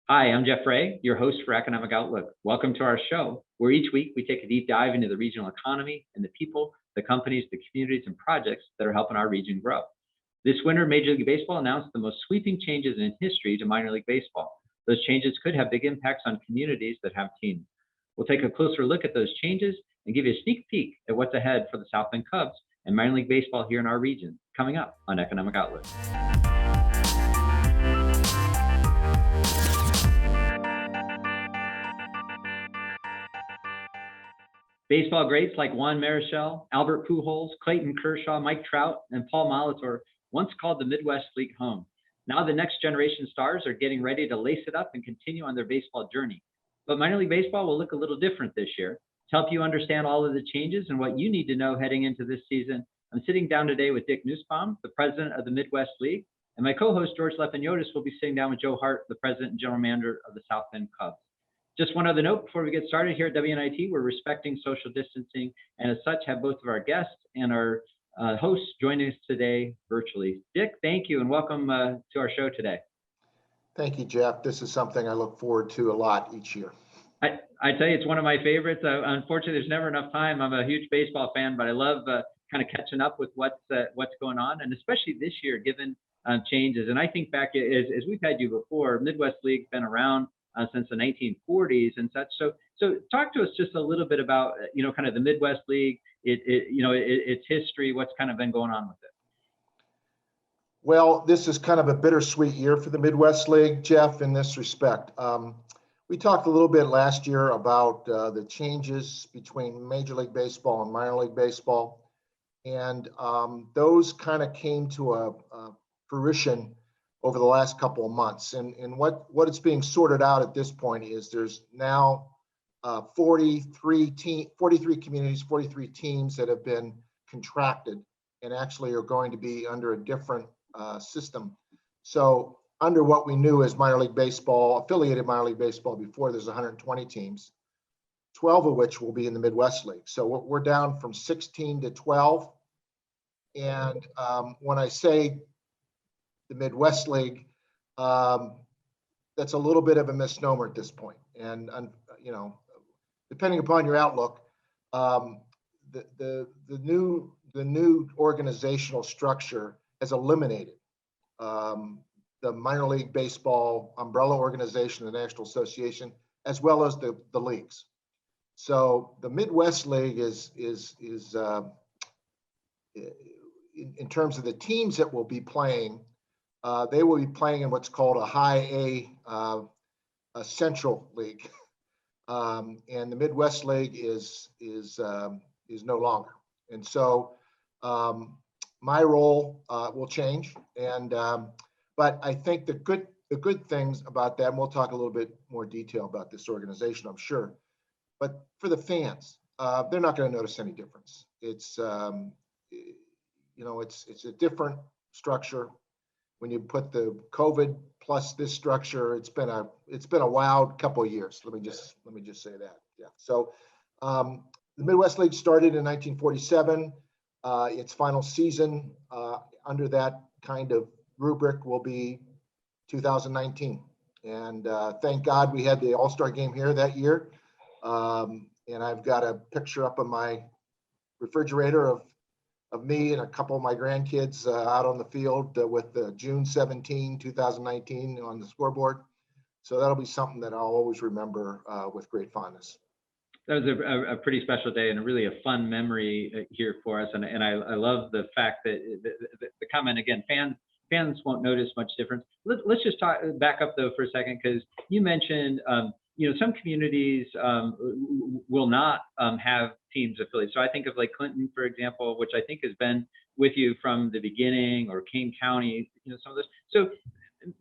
Hi, I'm Jeff Ray, your host for Economic Outlook. Welcome to our show, where each week we take a deep dive into the regional economy and the people, the companies, the communities, and projects that are helping our region grow. This winter, Major League Baseball announced the most sweeping changes in history to minor league baseball. Those changes could have big impacts on communities that have teams. We'll take a closer look at those changes and give you a sneak peek at what's ahead for the South Bend Cubs and minor league baseball here in our region, coming up on Economic Outlook. Baseball greats like Juan Marichal, Albert Pujols, Clayton Kershaw, Mike Trout, and Paul Molitor once called the Midwest League home. Now the next generation stars are getting ready to lace it up and continue on their baseball journey. But minor league baseball will look a little different this year. To help you understand all of the changes and what you need to know heading into this season, I'm sitting down today with Dick Nussbaum, the president of the Midwest League, and my co-host George Lepiniotis will be sitting down with Joe Hart, the president and general manager of the South Bend Cubs. Just one other note before we get started here at WNIT, we're respecting social distancing, and as such have both of our guests and our hosts joining us today virtually. Dick, thank you and welcome to our show today. Thank you, Jeff. This is something I look forward to a lot each year. I tell you, it's one of my favorites. Unfortunately, there's never enough time. I'm a huge baseball fan, but I love kind of catching up with what's going on, and especially this year, given changes. And I think back as we've had you before, Midwest League's been around since the 1940s and such. So talk to us just a little bit about, kind of the Midwest League, its history, what's kind of been going on with it. Well, this is kind of a bittersweet year for the Midwest League, Jeff, in this respect. We talked a little bit last year about the changes between Major League Baseball and minor league baseball. And those kind of came to a fruition over the last couple of months. And what it's being sorted out at this point is there's now 43 communities, 43 teams that have been contracted and actually are going to be under a different system. So under what we knew as minor league baseball, affiliated minor league baseball before, there's 120 teams, 12 of which will be in the Midwest League. So we're down from 16 to 12. And when I say the Midwest League, that's a little bit of a misnomer at this point. And depending upon your outlook, the new organizational structure has eliminated the minor league baseball umbrella organization, the National Association, as well as the leagues. So the Midwest League is in terms of the teams that will be playing. They will be playing in what's called a high a Central League, and the Midwest League is no longer. And so my role will change, and but I think the good things about that, and we'll talk a little bit more detail about this organization, I'm sure. But for the fans, they're not going to notice any difference. It's it's a different structure. When you put the COVID plus this structure, it's been a wild couple of years. Let me just say that. Yeah. So the Midwest League started in 1947. Its final season under that kind of rubric will be 2019. And thank God we had the All-Star game here that year. And I've got a picture up on my refrigerator of me and a couple of my grandkids out on the field with the June 17, 2019 on the scoreboard. So that'll be something that I'll always remember with great fondness. That was a pretty special day and really a fun memory here for us. And I love the fact that the comment again, fans won't notice much difference. Let's just back up though for a second, because you mentioned some communities will not have teams affiliated. So I think of like Clinton, for example, which I think has been with you from the beginning, or Kane County, some of this. So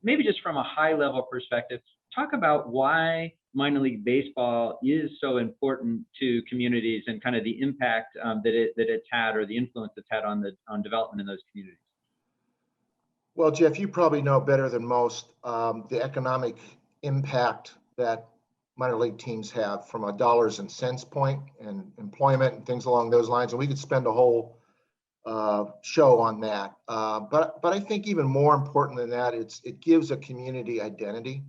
maybe just from a high level perspective, talk about why minor league baseball is so important to communities and kind of the impact that it's had, or the influence it's had on development in those communities. Well, Jeff, you probably know better than most the economic impact that minor league teams have from a dollars and cents point, and employment and things along those lines. And we could spend a whole show on that. But I think even more important than that, it gives a community identity.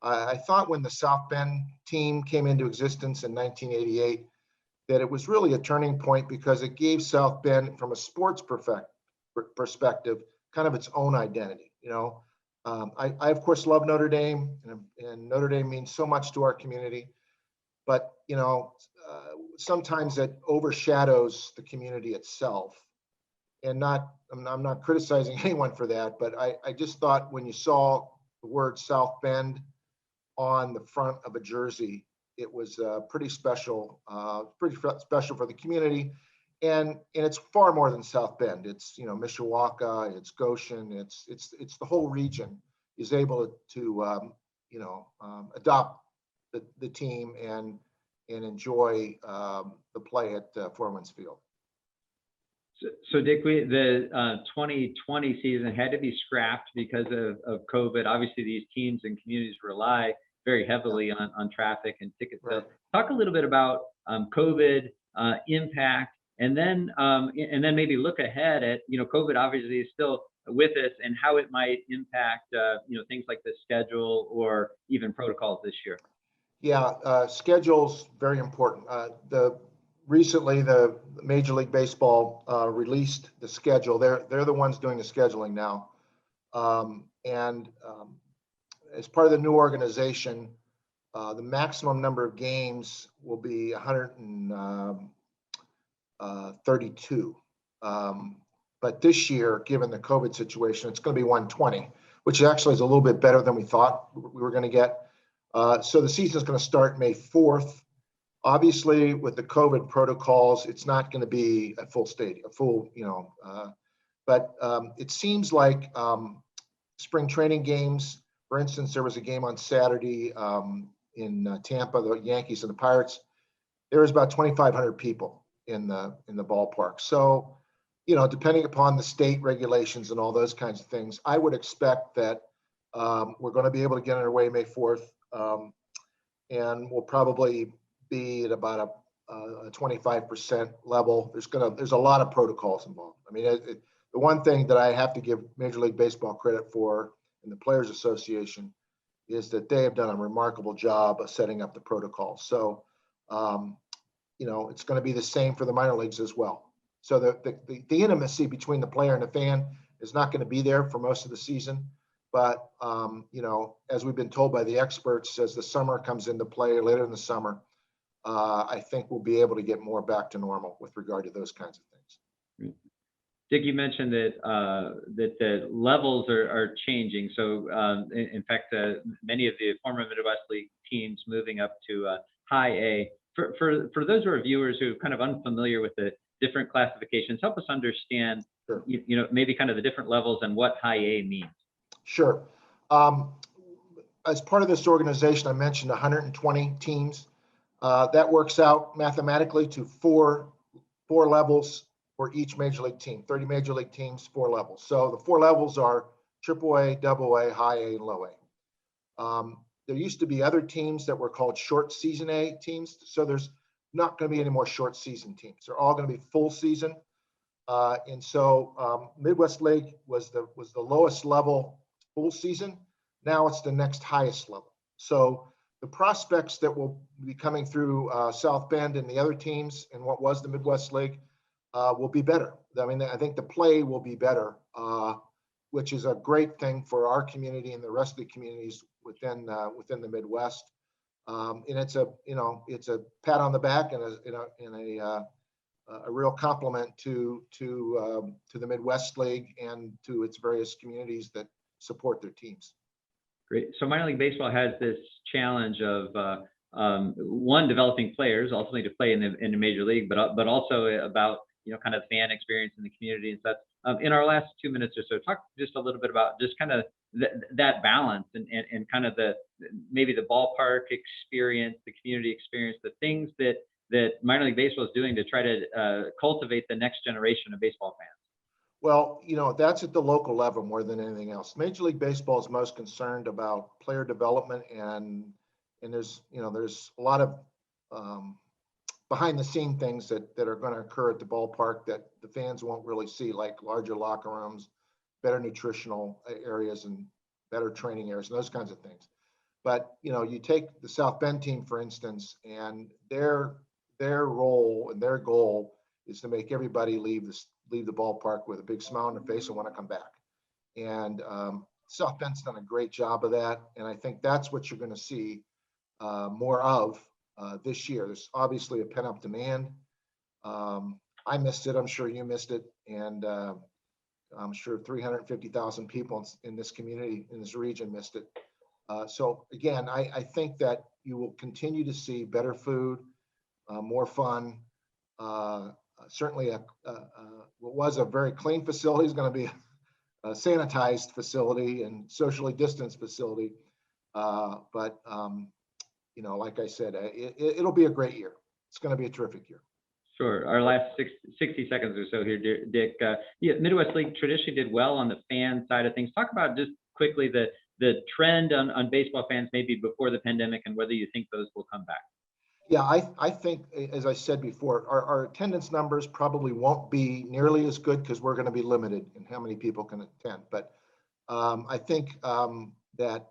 I thought when the South Bend team came into existence in 1988, that it was really a turning point because it gave South Bend, from a sports perspective, kind of its own identity. I of course love Notre Dame, and Notre Dame means so much to our community. But sometimes it overshadows the community itself. And I'm not criticizing anyone for that, but I just thought when you saw the word South Bend on the front of a jersey, it was pretty special for the community. And it's far more than South Bend. It's Mishawaka, it's Goshen, it's the whole region is able to adopt the team and enjoy the play at Four Winds Field. So Dick, the 2020 season had to be scrapped because of COVID. Obviously, these teams and communities rely very heavily on traffic and ticket sales. Right. Talk a little bit about COVID impact, and then maybe look ahead at COVID obviously is still with us, and how it might impact things like the schedule or even protocols this year. Yeah, schedule's very important. Recently, the Major League Baseball released the schedule. They're the ones doing the scheduling now, and as part of the new organization, the maximum number of games will be 132. But this year, given the COVID situation, it's going to be 120, which actually is a little bit better than we thought we were going to get. So the season is going to start May 4th. Obviously, with the COVID protocols, it's not going to be a full stadium, but it seems like spring training games. For instance, there was a game on Saturday in Tampa, the Yankees and the Pirates. There was about 2,500 people in the ballpark. So, depending upon the state regulations and all those kinds of things, I would expect that we're going to be able to get underway May 4th, and we'll probably be at about a 25% level. There's a lot of protocols involved. I mean, the one thing that I have to give Major League Baseball credit for, and the Players Association, is that they have done a remarkable job of setting up the protocols. So, it's going to be the same for the minor leagues as well. So the intimacy between the player and the fan is not going to be there for most of the season. But, as we've been told by the experts, as the summer comes into play later in the summer, I think we'll be able to get more back to normal with regard to those kinds of things. Dick, you mentioned that the levels are changing. So, in fact, many of the former Midwest League teams moving up to High A. For those who are viewers who are kind of unfamiliar with the different classifications, help us understand, sure, maybe kind of the different levels and what High A means. Sure. As part of this organization, I mentioned 120 teams. That works out mathematically to four levels for each major league team. 30 major league teams, 4 levels. So the 4 levels are AAA, AA, High A, and Low A. There used to be other teams that were called short season A teams. So there's not going to be any more short season teams. They're all going to be full season. And so Midwest League was the lowest level full season. Now it's the next highest level. So the prospects that will be coming through South Bend and the other teams in what was the Midwest League will be better. I mean, I think the play will be better, which is a great thing for our community and the rest of the communities within the Midwest. And it's a pat on the back and a real compliment to the Midwest League and to its various communities that support their teams. Great. So minor league baseball has this challenge of one, developing players ultimately to play in the major league, but also about kind of fan experience in the community and such. In our last 2 minutes or so, talk just a little bit about just kind of that balance and kind of maybe the ballpark experience, the community experience, the things that minor league baseball is doing to try to cultivate the next generation of baseball fans. Well, that's at the local level more than anything else. Major League Baseball is most concerned about player development, and there's a lot of behind the scene things that are going to occur at the ballpark that the fans won't really see, like larger locker rooms, better nutritional areas, and better training areas, and those kinds of things. But, you take the South Bend team, for instance, and their role and their goal is to make everybody leave the ballpark with a big smile on their face and want to come back. And South Bend's done a great job of that. And I think that's what you're going to see more of this year. There's obviously a pent-up demand. I missed it. I'm sure you missed it. And I'm sure 350,000 people in this community, in this region, missed it. So again, I think that you will continue to see better food, more fun. Certainly, what was a very clean facility is going to be a sanitized facility and socially distanced facility. But like I said, it'll be a great year. It's going to be a terrific year. Sure. Our last 60 seconds or so here, Dick. Midwest League traditionally did well on the fan side of things. Talk about just quickly the trend on baseball fans maybe before the pandemic and whether you think those will come back. Yeah, I think, as I said before, our attendance numbers probably won't be nearly as good because we're going to be limited in how many people can attend. But I think that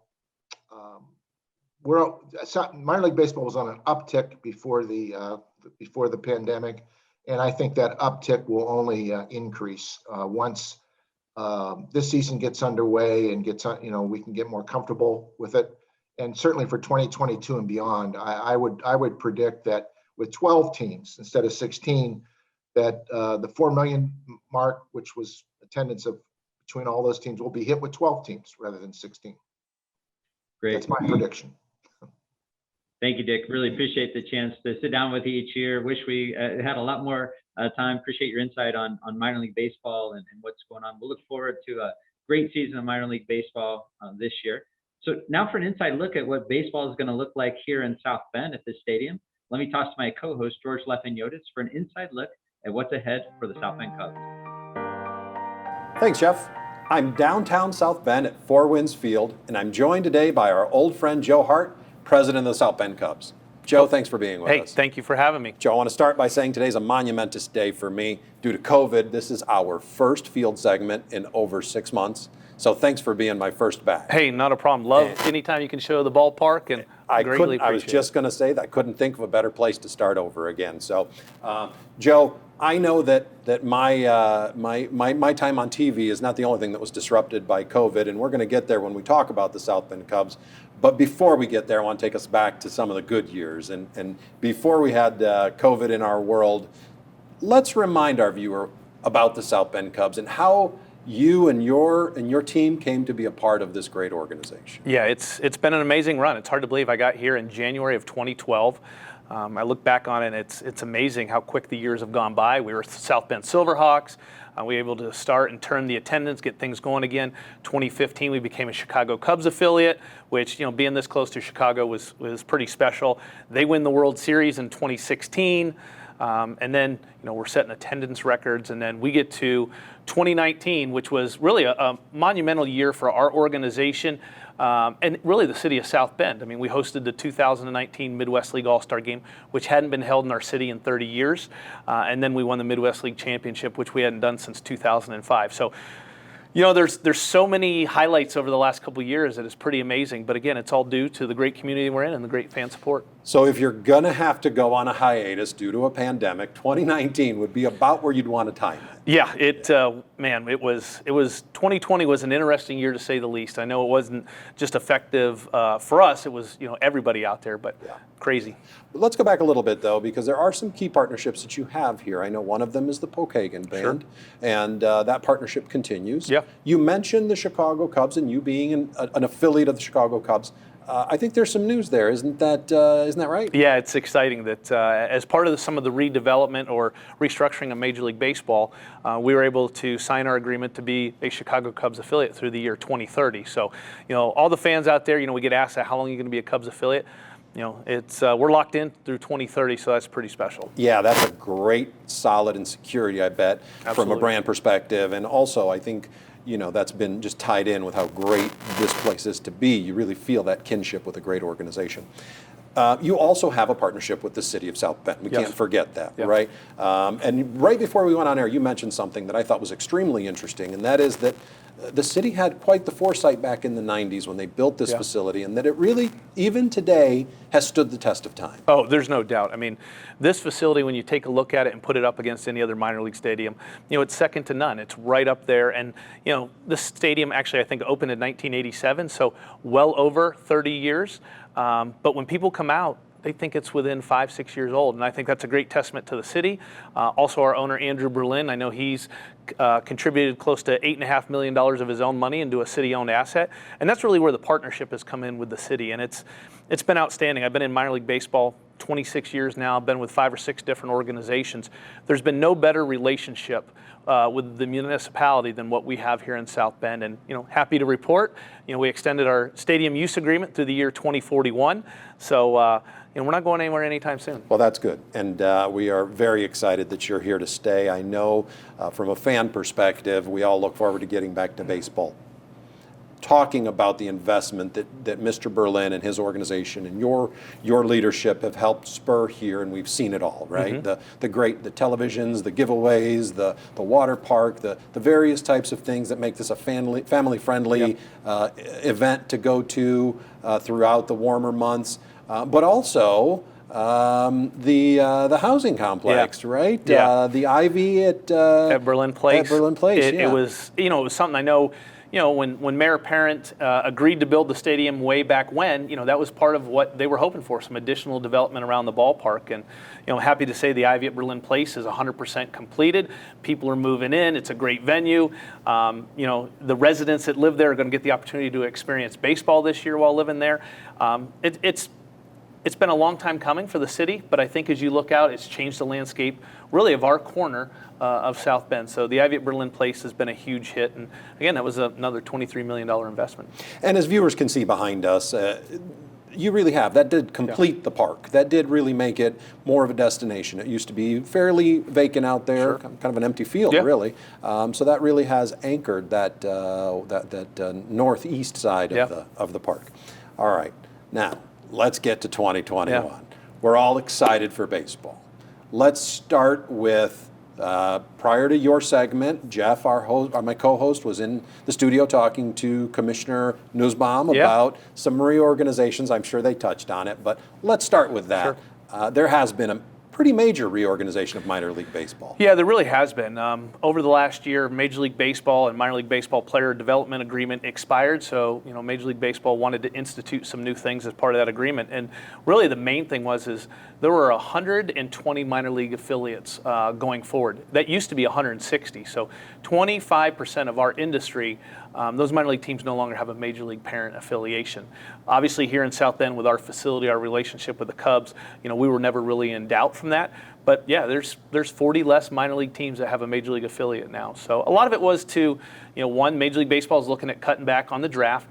minor league baseball was on an uptick before the pandemic, and I think that uptick will only increase once this season gets underway and we can get more comfortable with it. And certainly for 2022 and beyond, I would predict that with 12 teams instead of 16, that the 4 million mark, which was attendance of between all those teams, will be hit with 12 teams rather than 16. Great. That's my prediction. Thank you, Dick. Really appreciate the chance to sit down with you each year. Wish we had a lot more time. Appreciate your insight on minor league baseball and what's going on. We'll look forward to a great season of minor league baseball this year. So now for an inside look at what baseball is going to look like here in South Bend at this stadium, let me toss to my co-host, George Lefin-Yotis, for an inside look at what's ahead for the South Bend Cubs. Thanks, Jeff. I'm downtown South Bend at Four Winds Field, and I'm joined today by our old friend Joe Hart, president of the South Bend Cubs. Joe, thanks for being with us. Hey, thank you for having me. Joe, I want to start by saying today's a monumentous day for me. Due to COVID, this is our first field segment in over 6 months. So thanks for being my first back. Hey, not a problem. Love anytime you can show the ballpark, and I was just going to say that I couldn't think of a better place to start over again. So, Joe, I know that my time on TV is not the only thing that was disrupted by COVID, and we're going to get there when we talk about the South Bend Cubs. But before we get there, I want to take us back to some of the good years. And before we had COVID in our world, let's remind our viewer about the South Bend Cubs and how you and your team came to be a part of this great organization. Yeah, it's been an amazing run. It's hard to believe I got here in January of 2012. I look back on it, and it's amazing how quick the years have gone by. We were South Bend Silverhawks. We were able to start and turn the attendance, get things going again. 2015, we became a Chicago Cubs affiliate, which, being this close to Chicago was pretty special. They win the World Series in 2016. And then, we're setting attendance records. And then we get to 2019, which was really a monumental year for our organization and really the city of South Bend. I mean, we hosted the 2019 Midwest League All-Star Game, which hadn't been held in our city in 30 years. And then we won the Midwest League Championship, which we hadn't done since 2005. So, there's so many highlights over the last couple of years that is pretty amazing. But again, it's all due to the great community we're in and the great fan support. So if you're going to have to go on a hiatus due to a pandemic, 2019 would be about where you'd want to time it. Yeah, it was 2020 was an interesting year to say the least. I know it wasn't just effective for us. It was, everybody out there, but crazy. But let's go back a little bit, though, because there are some key partnerships that you have here. I know one of them is the Pokagon Band, and that partnership continues. Yeah. You mentioned the Chicago Cubs and you being an affiliate of the Chicago Cubs. I think there's some news there, isn't that right? Yeah, it's exciting that as part of some of the redevelopment or restructuring of Major League Baseball, we were able to sign our agreement to be a Chicago Cubs affiliate through the year 2030. So, all the fans out there, we get asked how long are you going to be a Cubs affiliate? It's we're locked in through 2030, so that's pretty special. Yeah, that's a great, solid, and security, I bet, Absolutely. From a brand perspective. And also, I think, that's been just tied in with how great this place is to be. You really feel that kinship with a great organization. You also have a partnership with the city of South Bend. We can't forget that, right? And right before we went on air, you mentioned something that I thought was extremely interesting, and that is that the city had quite the foresight back in the 90s when they built this Yeah. facility, and that it really, even today, has stood the test of time. Oh, there's no doubt. I mean, this facility, when you take a look at it and put it up against any other minor league stadium, it's second to none. It's right up there. And, this stadium actually, I think, opened in 1987, so well over 30 years. But when people come out, they think it's within 5-6 years old. And I think that's a great testament to the city. Also, our owner, Andrew Berlin, I know he's contributed close to $8.5 million of his own money into a city-owned asset. And that's really where the partnership has come in with the city. And it's been outstanding. I've been in minor league baseball 26 years now. I've been with 5 or 6 different organizations. There's been no better relationship with the municipality than what we have here in South Bend. And, happy to report, we extended our stadium use agreement through the year 2041. So, we're not going anywhere anytime soon. Well, that's good. And we are very excited that you're here to stay. I know from a fan perspective, we all look forward to getting back to baseball. Talking about the investment that Mr. Berlin and his organization and your leadership have helped spur here, and we've seen it all, right? The televisions, the giveaways, the water park, the various types of things that make this a family-friendly event to go to throughout the warmer months. But also the housing complex, right? Yeah. The Ivy at Berlin Place. At Berlin Place, It was, it was something I know. When Mayor Parent agreed to build the stadium way back when, that was part of what they were hoping for, some additional development around the ballpark. And, happy to say the Ivy at Berlin Place is 100% completed. People are moving in. It's a great venue. The residents that live there are going to get the opportunity to experience baseball this year while living there. It's been a long time coming for the city, but I think as you look out, it's changed the landscape really of our corner of South Bend. So the Ivy at Berlin Place has been a huge hit. And again, that was another $23 million investment. And as viewers can see behind us, you really have. That did complete the park. That did really make it more of a destination. It used to be fairly vacant out there, kind of an empty field, really. So that really has anchored that northeast side of the park. All right, now let's get to 2021. Yeah. We're all excited for baseball. Let's start with, prior to your segment, Jeff, my co-host, was in the studio talking to Commissioner Nussbaum about some reorganizations. I'm sure they touched on it, but let's start with that. Sure. There has been a pretty major reorganization of minor league baseball. Yeah, there really has been. Over the last year, Major League Baseball and Minor League Baseball player development agreement expired. So, Major League Baseball wanted to institute some new things as part of that agreement. And really the main thing is there were 120 minor league affiliates going forward. That used to be 160. So 25% of our industry, those minor league teams no longer have a Major League parent affiliation. Obviously here in South Bend with our facility, our relationship with the Cubs, we were never really in doubt from that. But yeah, there's 40 less minor league teams that have a Major League affiliate now. So a lot of it was to, one, Major League Baseball is looking at cutting back on the draft.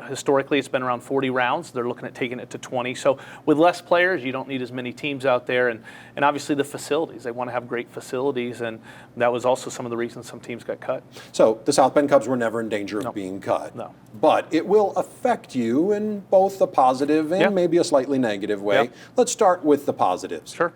Historically, it's been around 40 rounds. They're looking at taking it to 20. So with less players, you don't need as many teams out there. And obviously the facilities. They want to have great facilities. And that was also some of the reasons some teams got cut. So the South Bend Cubs were never in danger of being cut. No. But it will affect you in both a positive and maybe a slightly negative way. Let's start with the positives. Sure.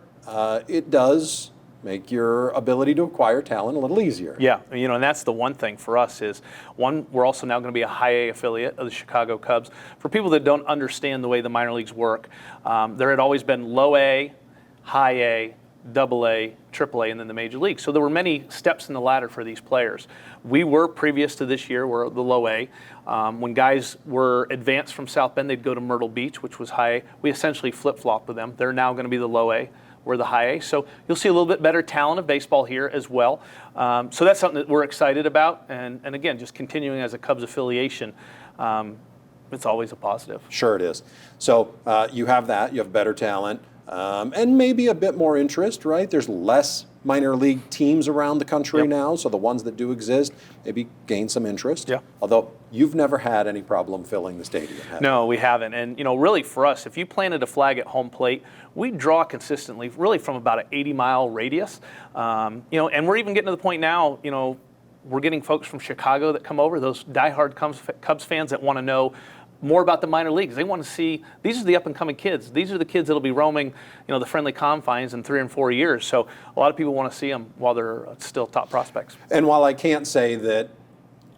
It does make your ability to acquire talent a little easier. Yeah, and that's the one thing for us is, one, we're also now going to be a high A affiliate of the Chicago Cubs. For people that don't understand the way the minor leagues work, there had always been low A, high A, double A, triple A, and then the major league. So there were many steps in the ladder for these players. We were, previous to this year, were the low A. When guys were advanced from South Bend, they'd go to Myrtle Beach, which was high A. We essentially flip-flopped with them. They're now going to be the low A. We're the high A. So you'll see a little bit better talent of baseball here as well. So that's something that we're excited about. And again, just continuing as a Cubs affiliation, it's always a positive. Sure it is. So you have that. You have better talent. And maybe a bit more interest, right? There's less minor league teams around the country now, so the ones that do exist maybe gain some interest. Yeah. Although you've never had any problem filling the stadium, have you? No, we haven't. And, really for us, if you planted a flag at home plate, we draw consistently, really from about an 80-mile radius. And we're even getting to the point now, we're getting folks from Chicago that come over, those diehard Cubs fans that want to know more about the minor leagues. They want to see, these are the up-and-coming kids. These are the kids that will be roaming, the friendly confines in 3 and 4 years. So a lot of people want to see them while they're still top prospects. And while I can't say that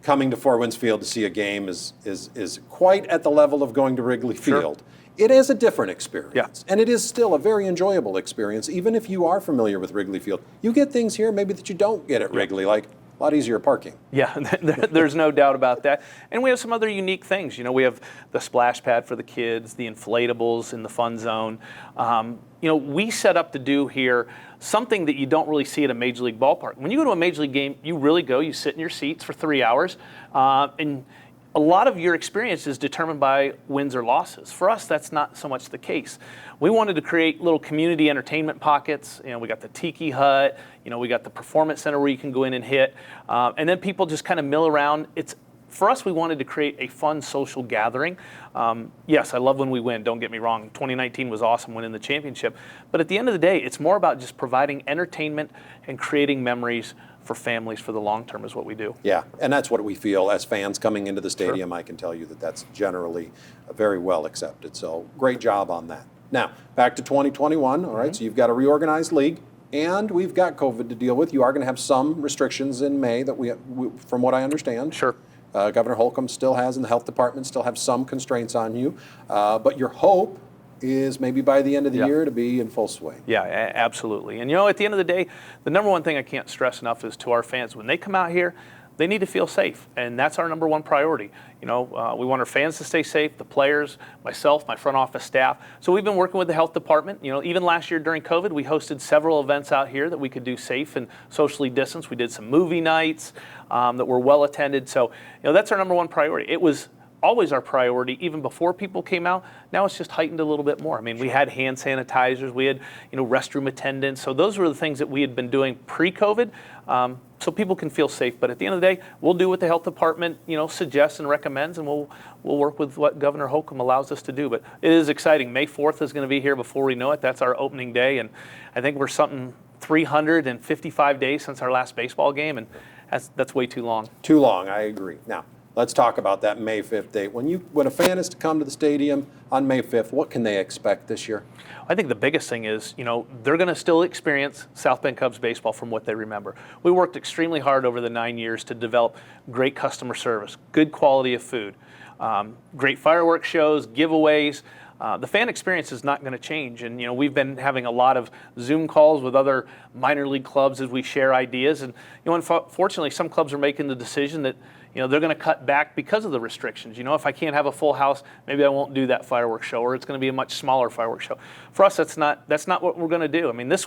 coming to Four Winds Field to see a game is quite at the level of going to Wrigley Field. It is a different experience, and it is still a very enjoyable experience, even if you are familiar with Wrigley Field. You get things here maybe that you don't get at Wrigley, like a lot easier parking. Yeah, there's no doubt about that. And we have some other unique things. You know, we have the splash pad for the kids, the inflatables in the fun zone. You know, we set up to do here something that you don't really see at a Major League ballpark. When you go to a Major League game, you really go, you sit in your seats for 3 hours, and a lot of your experience is determined by wins or losses. For us, that's not so much the case. We wanted to create little community entertainment pockets. You know, we got the Tiki Hut, you know, we got the Performance Center where you can go in and hit, and then people just kind of mill around. For us, we wanted to create a fun social gathering. Yes, I love when we win, don't get me wrong. 2019 was awesome winning the championship. But at the end of the day, it's more about just providing entertainment and creating memories for families for the long term is what we do. Yeah, and that's what we feel as fans coming into the stadium. Sure. I can tell you that that's generally very well accepted. So great job on that. Now, back to 2021, all right, so you've got a reorganized league, and we've got COVID to deal with. You are going to have some restrictions in May that we from what I understand. Sure. Governor Holcomb still has, and the health department still have some constraints on you. But your hope is maybe by the end of the year to be in full swing. Yeah, absolutely. And you know, at the end of the day, the number one thing I can't stress enough is to our fans, when they come out here, they need to feel safe, and that's our number one priority. You know, we want our fans to stay safe, the players, myself, my front office staff. So we've been working with the health department. You know, even last year during COVID, we hosted several events out here that we could do safe and socially distanced. We did some movie nights that were well attended. So, you know, that's our number one priority. It was always our priority, even before people came out. Now it's just heightened a little bit more. I mean, we had hand sanitizers, we had, you know, restroom attendants. So those were the things that we had been doing pre-COVID, so people can feel safe. But at the end of the day, we'll do what the health department, you know, suggests and recommends, and we'll work with what Governor Holcomb allows us to do. But it is exciting. May 4th is going to be here before we know it. That's our opening day, and I think we're something 355 days since our last baseball game, and that's way too long. Too long, I agree. Now, let's talk about that May 5th date. When a fan is to come to the stadium on May 5th, what can they expect this year? I think the biggest thing is, you know, they're going to still experience South Bend Cubs baseball from what they remember. We worked extremely hard over the 9 years to develop great customer service, good quality of food, great fireworks shows, giveaways. The fan experience is not going to change, and you know, we've been having a lot of Zoom calls with other minor league clubs as we share ideas. And you know, unfortunately, some clubs are making the decision that, you know, they're going to cut back because of the restrictions. You know, if I can't have a full house, maybe I won't do that fireworks show, or it's going to be a much smaller fireworks show. For us, that's not what we're going to do. I mean, this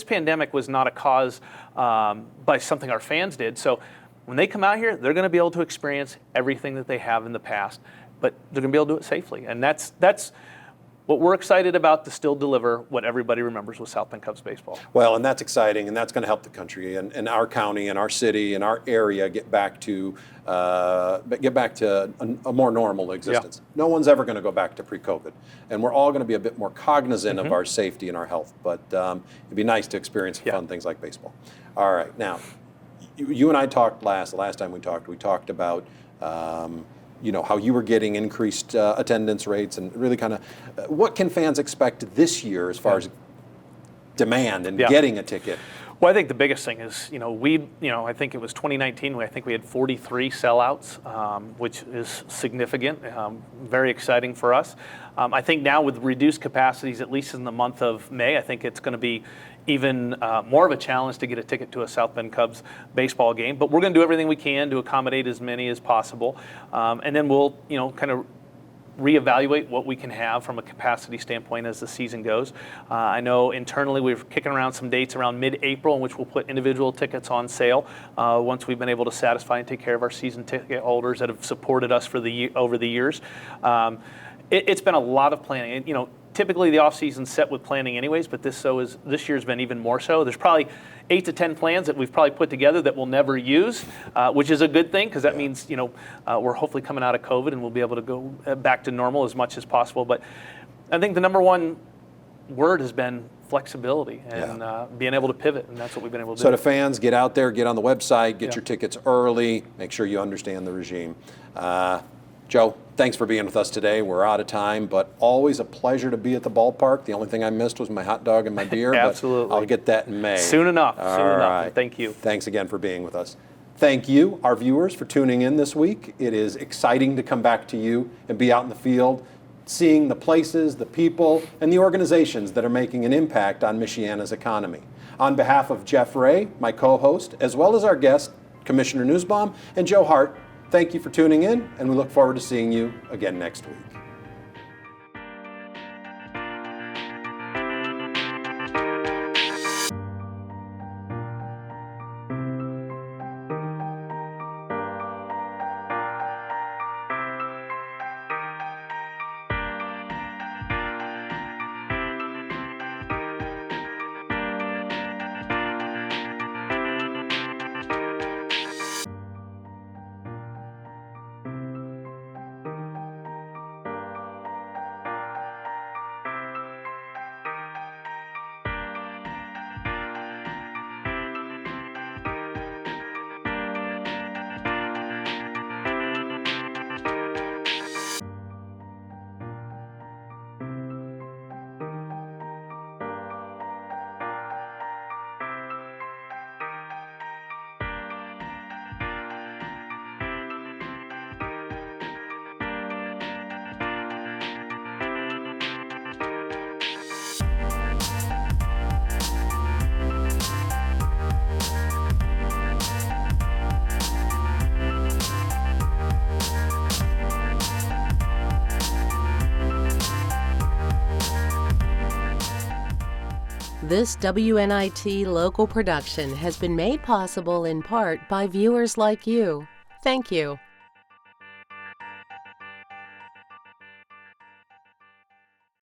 pandemic was not a cause by something our fans did. So when they come out here, they're going to be able to experience everything that they have in the past, but they're going to be able to do it safely. And that's what we're excited about, to still deliver what everybody remembers with South Bend Cubs baseball. Well, and that's exciting, and that's going to help the country and our county and our city and our area get back to a more normal existence. Yeah. No one's ever going to go back to pre-COVID, and we're all going to be a bit more cognizant of our safety and our health. But it'd be nice to experience fun things like baseball. All right, now you and I talked the last time we talked about. You know, how you were getting increased attendance rates, and really kind of what can fans expect this year as far as demand and getting a ticket? Well, I think the biggest thing is, you know, I think it was 2019, I think we had 43 sellouts, which is significant, very exciting for us. I think now with reduced capacities, at least in the month of May, I think it's going to be even more of a challenge to get a ticket to a South Bend Cubs baseball game. But we're going to do everything we can to accommodate as many as possible. And then we'll, you know, kind of reevaluate what we can have from a capacity standpoint as the season goes. I know internally we're kicking around some dates around mid-April in which we'll put individual tickets on sale once we've been able to satisfy and take care of our season ticket holders that have supported us for over the years. It's been a lot of planning. And, you know, typically the off-season's set with planning anyways, but this year's been even more so. There's probably 8 to 10 plans that we've probably put together that we'll never use, which is a good thing, because that means, you know, we're hopefully coming out of COVID and we'll be able to go back to normal as much as possible. But I think the number one word has been flexibility and being able to pivot, and that's what we've been able to do. So to fans, get out there, get on the website, get your tickets early, make sure you understand the regime. Joe, thanks for being with us today. We're out of time, but always a pleasure to be at the ballpark. The only thing I missed was my hot dog and my beer. Absolutely. But I'll get that in May. Soon enough. All right. Thank you. Thanks again for being with us. Thank you, our viewers, for tuning in this week. It is exciting to come back to you and be out in the field, seeing the places, the people, and the organizations that are making an impact on Michiana's economy. On behalf of Jeff Ray, my co-host, as well as our guest, Commissioner Newsbaum, and Joe Hart, thank you for tuning in, and we look forward to seeing you again next week. This WNIT local production has been made possible in part by viewers like you. Thank you.